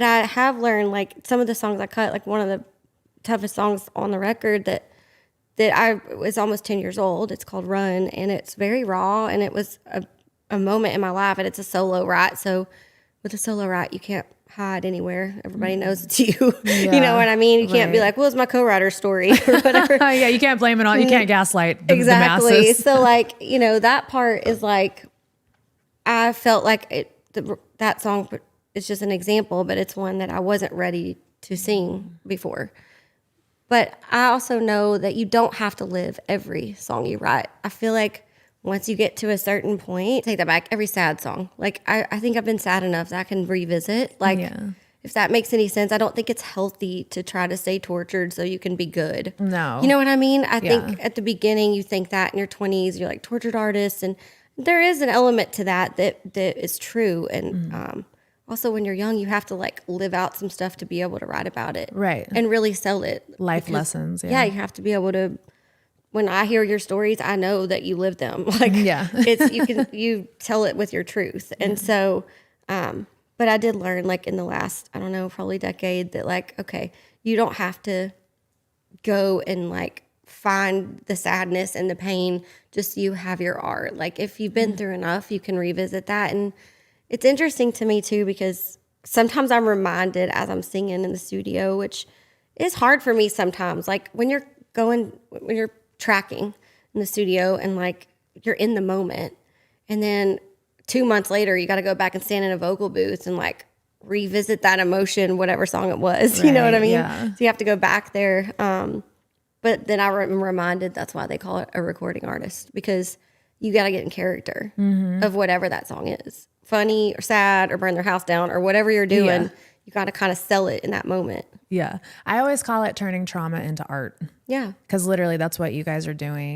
But I have learned, like, some of the songs I cut, like one of the toughest songs on the record that I was almost 10 years old. It's called Run, and it's very raw, and it was a moment in my life, and it's a solo write. So with a solo write, you can't hide anywhere. Everybody knows it's you. Yeah, You know what I mean? You can't be like, well, it's my co-writer's story or whatever. Yeah, you can't blame it on, you can't gaslight the Exactly. masses. So, like, you know, that part is like, I felt like that song is just an example, but it's one that I wasn't ready to sing before. But I also know that you don't have to live every song you write. I feel like once you get to a certain point, take that back, every sad song. Like, I think I've been sad enough that I can revisit. Like, if that makes any sense, I don't think it's healthy to try to stay tortured so you can be good. No. You know what I mean? I think at the beginning you think that in your 20s, you're like tortured artists. And there is an element to that is true. And also when you're young, you have to like live out some stuff to be able to write about it. Right. And really sell it. Life lessons. Yeah, you have to be able to. When I hear your stories, I know that you live them. Like, it's you tell it with your truth. And so, but I did learn, like, in the last, I don't know, probably decade, that, like, okay, you don't have to go and like find the sadness and the pain. Just you have your art. Like, if you've been through enough, you can revisit that. And it's interesting to me too, because sometimes I'm reminded as I'm singing in the studio, which is hard for me sometimes. Like, when you're tracking in the studio and like you're in the moment, and then 2 months later you got to go back and stand in a vocal booth and like revisit that emotion, whatever song it was. Right, you know what I mean? Yeah. So you have to go back there. But then I'm reminded that's why they call it a recording artist, because you got to get in character of whatever that song is, funny or sad or burn their house down or whatever you're doing. You got to kind of sell it in that moment. Yeah. I always call it turning trauma into art. Yeah. Because literally that's what you guys are doing.